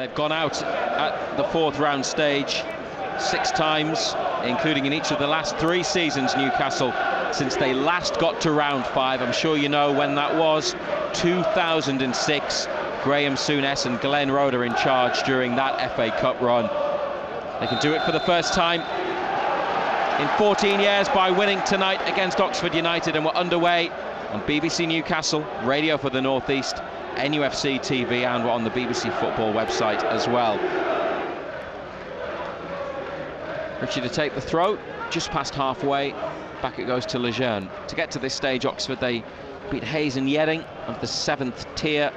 They've gone out at the fourth round stage 6 times, including in each of the last 3 seasons, Newcastle, since they last got to round 5. I'm sure you know when that was. 2006. Graham Souness and Glenn Roeder in charge during that FA Cup run. They can do it for the first time in 14 years by winning tonight against Oxford United, and we're underway on BBC Newcastle, Radio for the North East, NUFC TV, and we're on the BBC Football website as well. Richie to take the throw, just past halfway, back it goes to Lejeune. To get to this stage, Oxford, they beat Hayes and Yedding of the 7th tier.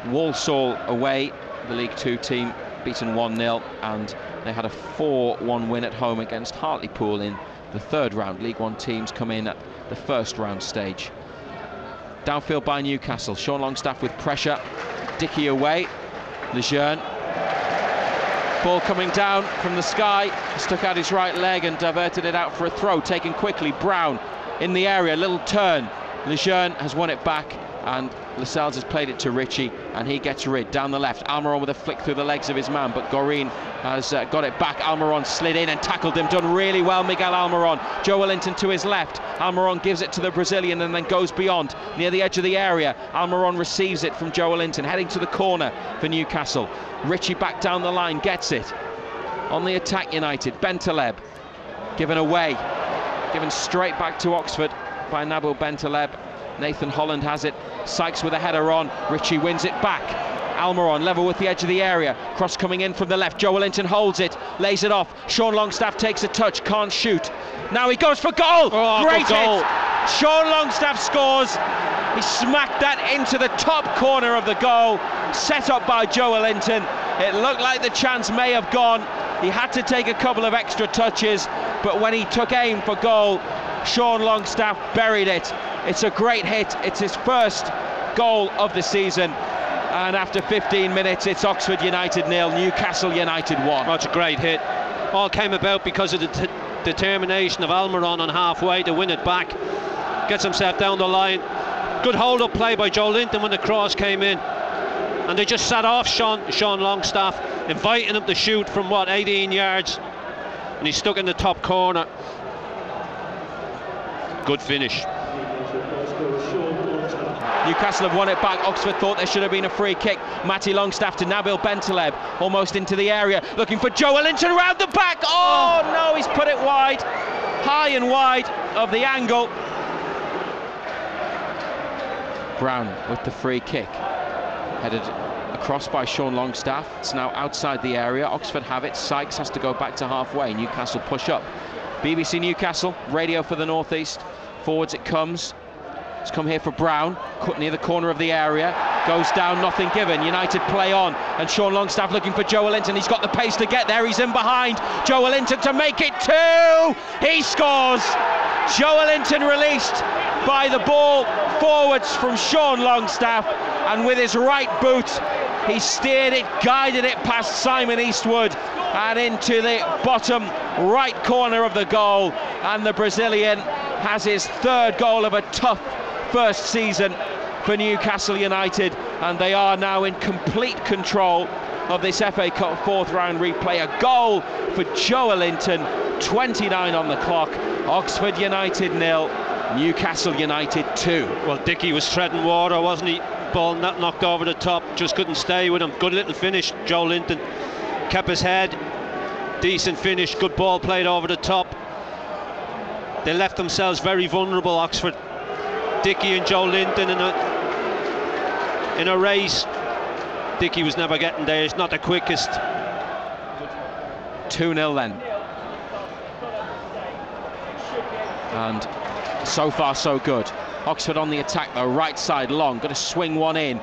Walsall away, the League 2 team, beaten 1-0, and they had a 4-1 win at home against Hartlepool in the 3rd round. League 1 teams come in at the 1st round stage. Downfield by Newcastle, Sean Longstaff with pressure, Dickey away, Lejeune. Ball coming down from the sky, stuck out his right leg and diverted it out for a throw, taken quickly. Brown in the area, little turn. Lejeune has won it back, and Lascelles has played it to Richie, and he gets rid down the left. Almiron with a flick through the legs of his man, but Gorin has got it back. Almiron slid in and tackled him, done really well, Miguel Almiron. Joelinton to his left, Almiron gives it to the Brazilian and then goes beyond, near the edge of the area. Almiron receives it from Joelinton, heading to the corner for Newcastle. Richie back down the line, gets it. On the attack United, Bentaleb, given away, given straight back to Oxford by Nabil Bentaleb. Nathan Holland has it, Sykes with a header on, Richie wins it back. Almiron level with the edge of the area, cross coming in from the left, Joelinton holds it, lays it off, Sean Longstaff takes a touch, can't shoot. Now he goes for goal! Oh, great goal. Hit! Sean Longstaff scores, he smacked that into the top corner of the goal, set up by Joelinton. It looked like the chance may have gone, he had to take a couple of extra touches, but when he took aim for goal, Sean Longstaff buried it. It's a great hit, it's his first goal of the season, and after 15 minutes it's Oxford United 0, Newcastle United 1. Oh, it's a great hit. All came about because of the determination of Almiron on halfway to win it back. Gets himself down the line. Good hold-up play by Joelinton when the cross came in, and they just sat off Sean Longstaff, inviting him to shoot from, what, 18 yards, and he's stuck in the top corner. Good finish. Newcastle have won it back. Oxford thought there should have been a free kick. Matty Longstaff to Nabil Bentaleb, almost into the area, looking for Joelinton round the back. Oh no, he's put it wide, high and wide of the angle. Brown with the free kick, headed across by Sean Longstaff. It's now outside the area. Oxford have it. Sykes has to go back to halfway. Newcastle push up. BBC Newcastle, Radio for the North East. Forwards it comes. It's come here for Brown, cut near the corner of the area, goes down, nothing given. United play on, and Sean Longstaff looking for Joelinton. He's got the pace to get there, he's in behind. Joelinton to make it 2! He scores! Joelinton released by the ball forwards from Sean Longstaff, and with his right boot, he steered it, guided it past Simon Eastwood and into the bottom right corner of the goal, and the Brazilian has his 3rd goal of a tough first season for Newcastle United, and they are now in complete control of this FA Cup 4th round replay. A goal for Joelinton, 29 on the clock. Oxford United 0, Newcastle United 2. Well, Dickey was treading water, wasn't he? Ball not knocked over the top, just couldn't stay with him. Good little finish. Joelinton kept his head, decent finish, good ball played over the top. They left themselves very vulnerable, Oxford. Dickey and Joelinton in a race. Dickey was never getting there, he's not the quickest. 2-0 then. And so far so good. Oxford on the attack though, right side long, going to swing one in.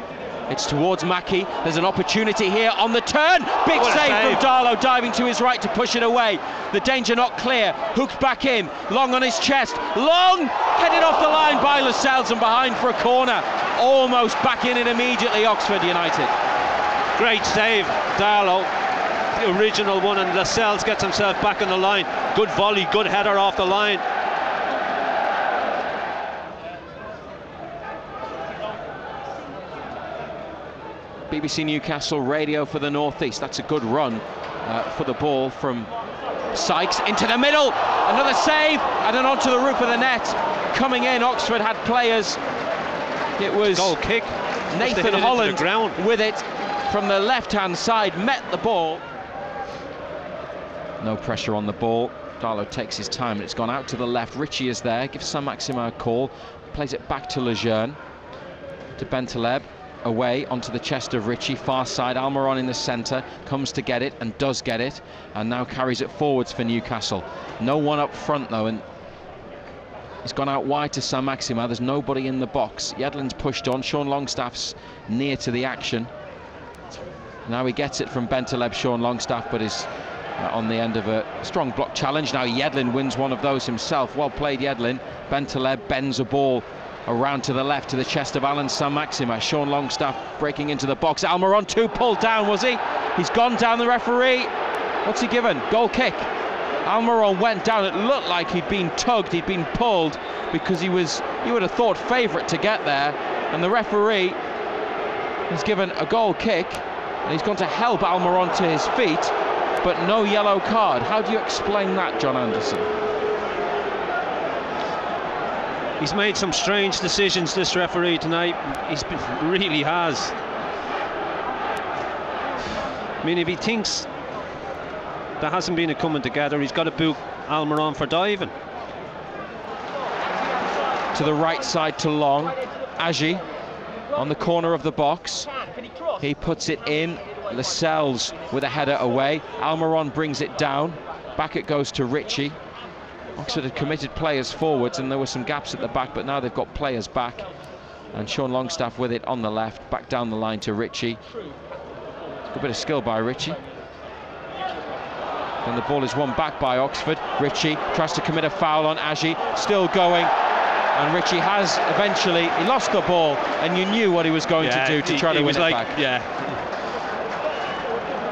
It's towards Mackie, there's an opportunity here on the turn. Big save from Darlow, diving to his right to push it away. The danger not clear, hooked back in, Long on his chest. Long, headed off the line by Lascelles and behind for a corner. Almost back in it immediately, Oxford United. Great save, Darlow, the original one, and Lascelles gets himself back on the line. Good volley, good header off the line. BBC Newcastle radio for the Northeast. That's a good run for the ball from Sykes into the middle. Another save and then onto the roof of the net. Coming in, Oxford had players. It was goal kick. Nathan Holland with it from the left-hand side, met the ball. No pressure on the ball. Darlow takes his time and it's gone out to the left. Ritchie is there, gives Saint-Maximin a call, plays it back to Lejeune, to Bentaleb, away onto the chest of Ritchie, far side. Almiron in the centre, comes to get it and does get it, and now carries it forwards for Newcastle. No one up front though, and he's gone out wide to Saint-Maximin. There's nobody in the box. Yedlin's pushed on. Sean Longstaff's near to the action. Now he gets it from Bentaleb, Sean Longstaff, but is on the end of a strong block challenge. Now Yedlin wins one of those himself. Well played, Yedlin. Bentaleb bends a ball around to the left to the chest of Allan Saint-Maximin. Sean Longstaff breaking into the box. Almiron too pulled down, was he? He's gone down. The referee, what's he given? Goal kick. Almiron went down. It looked like he'd been tugged, he'd been pulled, because he would have thought favourite to get there, and the referee has given a goal kick, and he's gone to help Almiron to his feet, but no yellow card. How do you explain that, John Anderson? He's made some strange decisions, this referee, tonight. Really has. I mean, if he thinks there hasn't been a coming together, he's got to boot Almiron for diving. To the right side to Long. Agi on the corner of the box. He puts it in. Lascelles with a header away. Almiron brings it down. Back it goes to Ritchie. Oxford had committed players forwards and there were some gaps at the back, but now they've got players back. And Sean Longstaff with it on the left, back down the line to Ritchie. Good bit of skill by Ritchie. Then the ball is won back by Oxford. Ritchie tries to commit a foul on Agi, still going. And Ritchie has eventually, he lost the ball, and you knew what he was going to do to try to win it back. Yeah.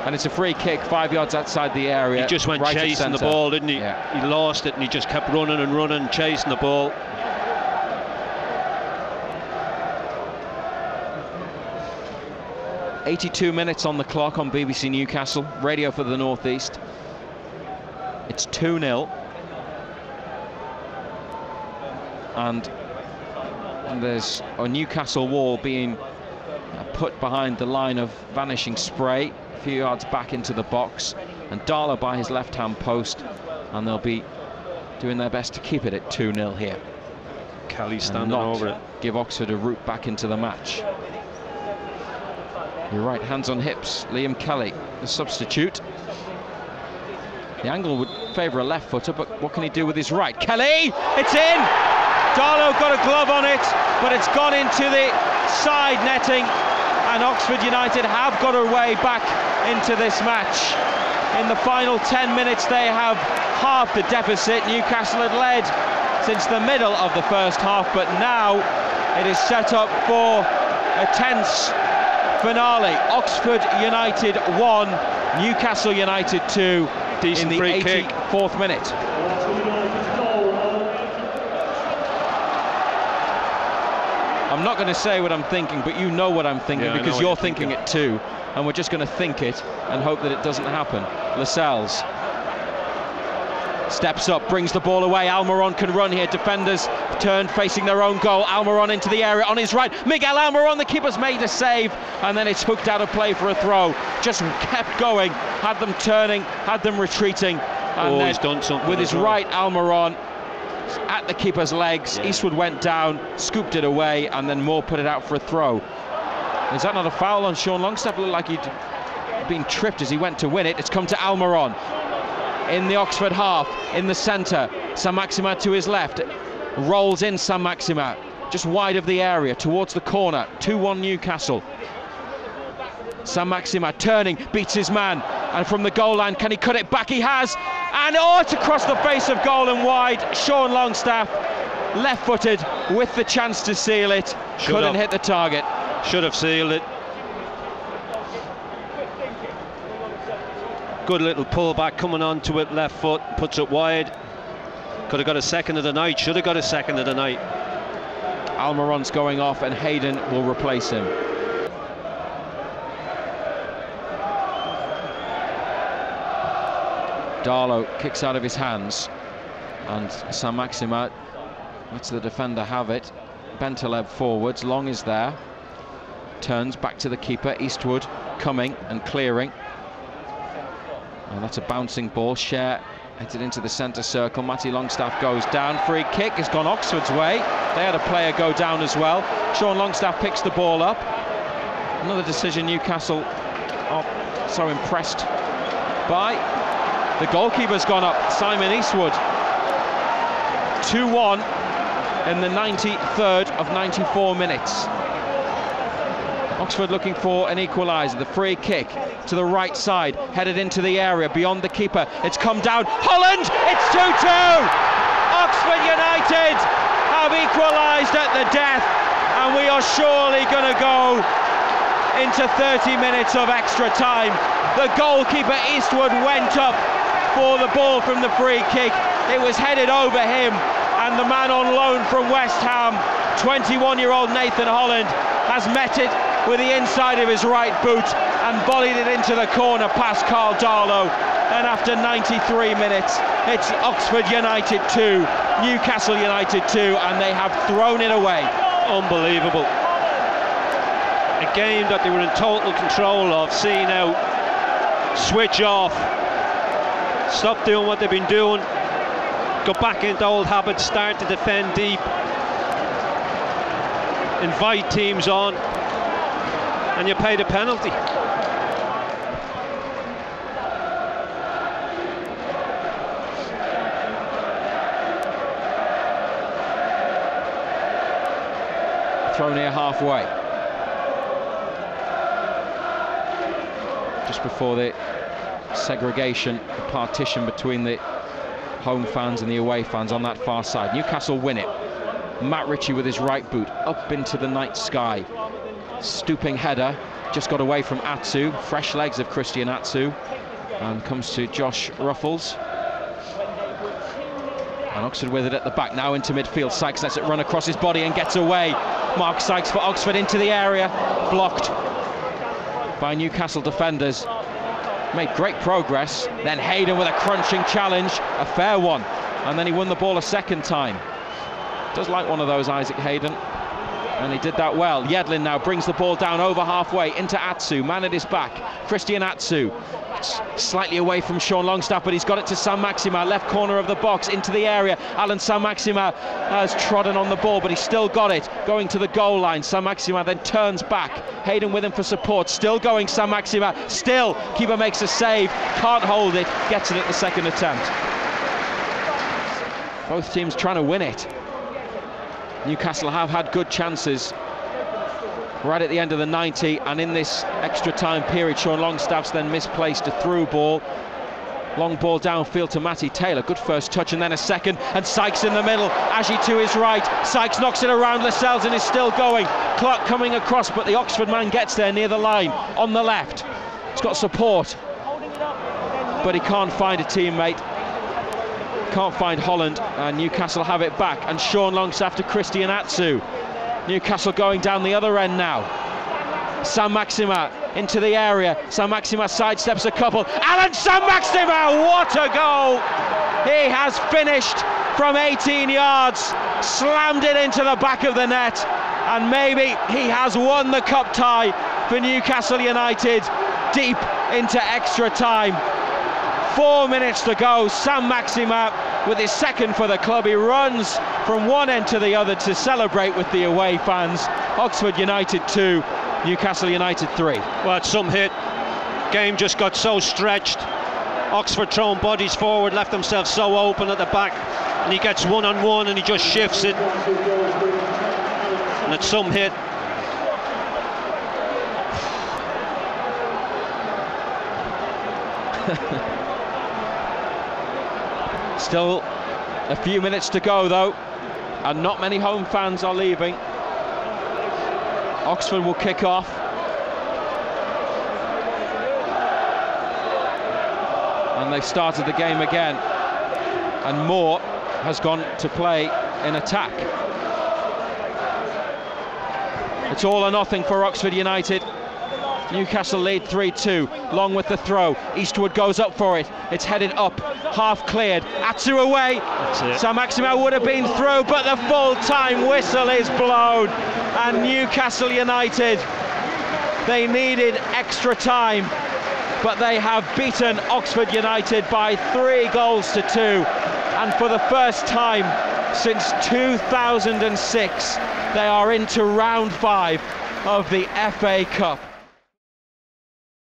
And it's a free kick 5 yards outside the area. He just went right chasing the ball, didn't he? Yeah. He lost it and he just kept running and running, chasing the ball. "82 minutes on the clock on BBC Newcastle, radio for the Northeast. It's 2-0. And there's a Newcastle wall being put behind the line of vanishing spray, a few yards back into the box, and Darlow by his left-hand post, and they'll be doing their best to keep it at 2-0 here. Kelly standing over it. Give Oxford a route back into the match. You're right, hands on hips. Liam Kelly, the substitute. The angle would favour a left footer, but what can he do with his right? Kelly, it's in! Darlow got a glove on it, but it's gone into the side netting, and Oxford United have got a way back into this match. In the final 10 minutes, they have halved the deficit. Newcastle had led since the middle of the first half, but now it is set up for a tense finale. Oxford United 1, Newcastle United 2. Decent in the 84th minute. I'm not going to say what I'm thinking, but you know what I'm thinking, because you're thinking it too, and we're just going to think it and hope that it doesn't happen. Lascelles steps up, brings the ball away. Almiron can run here. Defenders turn facing their own goal. Almiron into the area on his right. Miguel Almiron, the keeper's made a save, and then it's hooked out of play for a throw. Just kept going, had them turning, had them retreating, and he's done something with his right. Almiron at the keeper's legs. Eastwood went down, scooped it away, and then Moore put it out for a throw. Is that not a foul on Sean Longstaff? It looked like he'd been tripped as he went to win it. It's come to Almiron in the Oxford half, in the centre. Saint-Maximin to his left, rolls in Saint-Maximin, just wide of the area, towards the corner. 2-1 Newcastle. Saint-Maximin turning, beats his man, and from the goal line, can he cut it back? He has, and it's across the face of goal and wide. Sean Longstaff, left-footed, with the chance to seal it, couldn't hit the target. Should have sealed it. Good little pullback coming onto it, left foot, puts it wide. Could have got a second of the night, should have got a second of the night. Almiron's going off and Hayden will replace him. Darlow kicks out of his hands, and Saint-Maximin lets the defender have it. Bentaleb forwards, Long is there, turns back to the keeper, Eastwood coming and clearing, and that's a bouncing ball. Share headed into the centre circle, Matty Longstaff goes down, free kick has gone Oxford's way. They had a player go down as well. Sean Longstaff picks the ball up. Another decision Newcastle are so impressed by. The goalkeeper's gone up, Simon Eastwood. 2-1 in the 93rd of 94 minutes. Oxford looking for an equaliser. The free kick to the right side, headed into the area beyond the keeper. It's come down. Holland! It's 2-2! Oxford United have equalised at the death, and we are surely going to go into 30 minutes of extra time. The goalkeeper Eastwood went up for the ball from the free kick. It was headed over him, and the man on loan from West Ham, 21-year-old Nathan Holland, has met it with the inside of his right boot and volleyed it into the corner past Carl Darlow. And after 93 minutes, it's Oxford United 2, Newcastle United 2, and they have thrown it away. Unbelievable. A game that they were in total control of. See now, switch off, stop doing what they've been doing, go back into old habits, start to defend deep, invite teams on, and you pay the penalty. Thrown here halfway, just before the segregation, the partition between the home fans and the away fans on that far side. Newcastle win it. Matt Ritchie with his right boot up into the night sky. Stooping header, just got away from Atsu. Fresh legs of Christian Atsu, and comes to Josh Ruffles. And Oxford with it at the back, now into midfield. Sykes lets it run across his body and gets away. Mark Sykes for Oxford into the area, blocked by Newcastle defenders. Made great progress. Then Hayden with a crunching challenge, a fair one, and then he won the ball a second time. Does like one of those, Isaac Hayden, and he did that well. Yedlin now brings the ball down over halfway into Atsu, man at his back, Christian Atsu. It's slightly away from Sean Longstaff, but he's got it to Saint-Maximin, left corner of the box, into the area. Allan Saint-Maximin has trodden on the ball, but he's still got it, going to the goal line. Saint-Maximin then turns back, Hayden with him for support, still going Saint-Maximin, still, keeper makes a save, can't hold it, gets it at the second attempt. Both teams trying to win it. Newcastle have had good chances right at the end of the 90, and in this extra time period, Sean Longstaff's then misplaced a through ball. Long ball downfield to Matty Taylor, good first touch, and then a second, and Sykes in the middle, Agee to his right, Sykes knocks it around Lascelles and is still going. Clark coming across, but the Oxford man gets there near the line, on the left. He's got support, but he can't find a teammate. Can't find Holland, and Newcastle have it back, and Sean Longstaff to Christian Atsu. Newcastle going down the other end now. Saint-Maximin into the area. Saint-Maximin sidesteps a couple. Allan Saint-Maximin, what a goal! He has finished from 18 yards, slammed it into the back of the net, and maybe he has won the cup tie for Newcastle United deep into extra time. 4 minutes to go. Saint-Maximin with his second for the club. He runs from one end to the other to celebrate with the away fans. Oxford United 2, Newcastle United 3. Well, it's some hit. Game just got so stretched. Oxford throwing bodies forward, left themselves so open at the back, and he gets one-on-one and he just shifts it. And it's some hit. Still a few minutes to go though, and not many home fans are leaving. Oxford will kick off. And they've started the game again, and Moore has gone to play in attack. It's all or nothing for Oxford United. Newcastle lead 3-2. Long with the throw. Eastwood goes up for it. It's headed up, half cleared. Atsu away. Saint-Maximin would have been through, but the full-time whistle is blown. And Newcastle United, they needed extra time, but they have beaten Oxford United by 3-2. And for the first time since 2006, they are into round 5 of the FA Cup.